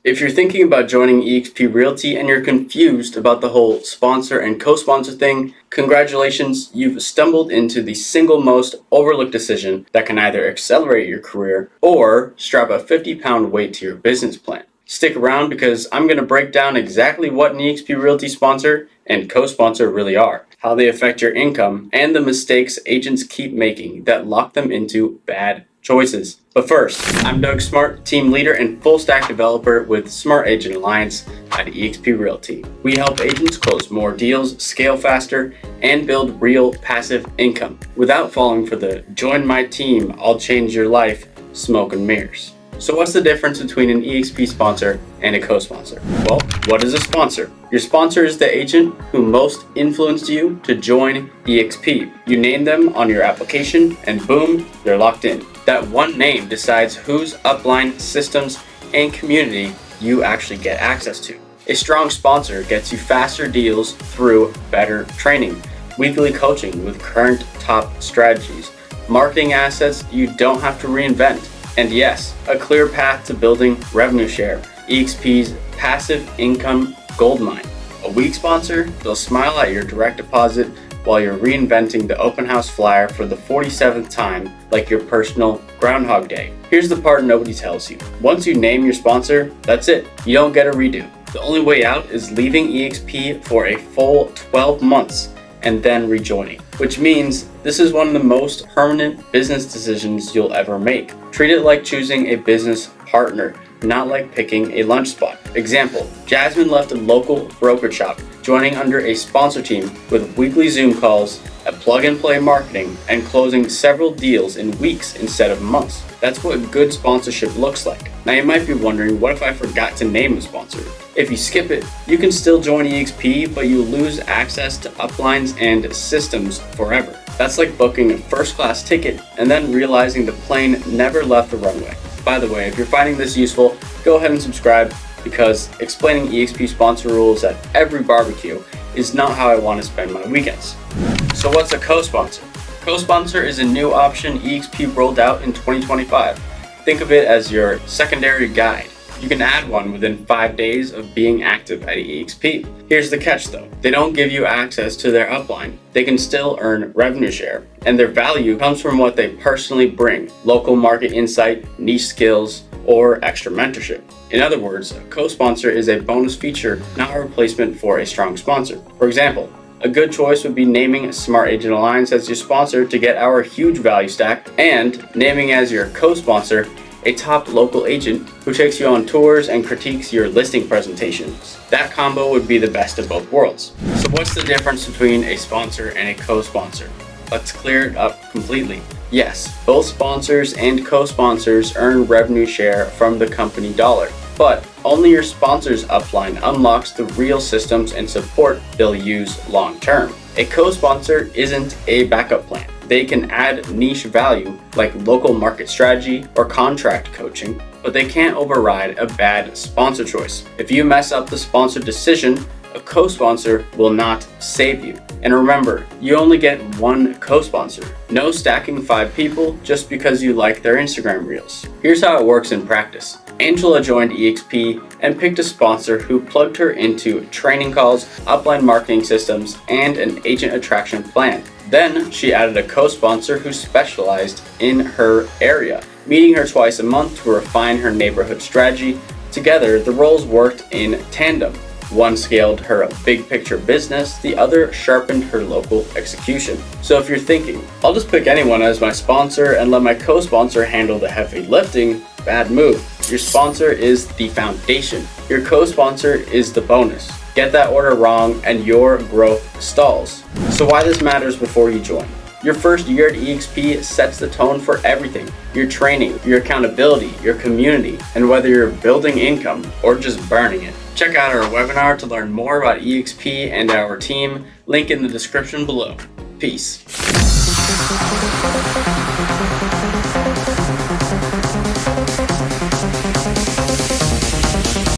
If you're thinking about joining eXp Realty and you're confused about the whole sponsor and co-sponsor thing, congratulations, you've stumbled into the single most overlooked decision that can either accelerate your career or strap a 50-pound weight to your business plan. Stick around because I'm going to break down exactly what an eXp Realty sponsor and co-sponsor really are, how they affect your income, and the mistakes agents keep making that lock them into bad choices. But first, I'm Doug Smart, team leader and full stack developer with Smart Agent Alliance at eXp Realty. We help agents close more deals, scale faster, and build real passive income without falling for the join my team, I'll change your life smoke and mirrors. So what's the difference between an eXp sponsor and a co-sponsor? Well, what is a sponsor? Your sponsor is the agent who most influenced you to join eXp. You name them on your application and boom, they're locked in. That one name decides whose upline, systems, and community you actually get access to. A strong sponsor gets you faster deals through better training, weekly coaching with current top strategies, marketing assets you don't have to reinvent, and yes, a clear path to building revenue share, eXp's passive income goldmine. A weak sponsor, they'll smile at your direct deposit while you're reinventing the open house flyer for the 47th time like your personal Groundhog Day. Here's the part nobody tells you. Once you name your sponsor, that's it. You don't get a redo. The only way out is leaving eXp for a full 12 months and then rejoining, which means this is one of the most permanent business decisions you'll ever make. Treat it like choosing a business partner, not like picking a lunch spot. Example, Jasmine left a local brokerage shop, joining under a sponsor team with weekly Zoom calls, a plug-and-play marketing, and closing several deals in weeks instead of months. That's what good sponsorship looks like. Now you might be wondering, what if I forgot to name a sponsor? If you skip it, you can still join eXp, but you lose access to uplines and systems forever. That's like booking a first-class ticket and then realizing the plane never left the runway. By the way, if you're finding this useful, go ahead and subscribe, because explaining eXp sponsor rules at every barbecue is not how I want to spend my weekends. So what's a co-sponsor? Co-sponsor is a new option eXp rolled out in 2025. Think of it as your secondary guide. You can add one within 5 days of being active at eXp. Here's the catch though. They don't give you access to their upline. They can still earn revenue share, and their value comes from what they personally bring: local market insight, niche skills, or extra mentorship. In other words, a co-sponsor is a bonus feature, not a replacement for a strong sponsor. For example, a good choice would be naming Smart Agent Alliance as your sponsor to get our huge value stack, and naming as your co-sponsor a top local agent who takes you on tours and critiques your listing presentations. That combo would be the best of both worlds. So what's the difference between a sponsor and a co-sponsor? Let's clear it up completely. Yes, both sponsors and co-sponsors earn revenue share from the company dollar, but only your sponsor's upline unlocks the real systems and support they'll use long term. A co-sponsor isn't a backup plan. They can add niche value like local market strategy or contract coaching, but they can't override a bad sponsor choice. If you mess up the sponsor decision, a co-sponsor will not save you. And remember, you only get one co-sponsor. No stacking 5 people just because you like their Instagram reels. Here's how it works in practice. Angela joined eXp and picked a sponsor who plugged her into training calls, upline marketing systems, and an agent attraction plan. Then she added a co-sponsor who specialized in her area, meeting her twice a month to refine her neighborhood strategy. Together, the roles worked in tandem. One scaled her big picture business, the other sharpened her local execution. So if you're thinking, I'll just pick anyone as my sponsor and let my co-sponsor handle the heavy lifting, bad move. Your sponsor is the foundation. Your co-sponsor is the bonus. Get that order wrong and your growth stalls. So why this matters before you join. Your first year at eXp sets the tone for everything: your training, your accountability, your community, and whether you're building income or just burning it. Check out our webinar to learn more about eXp and our team. Link in the description below. Peace.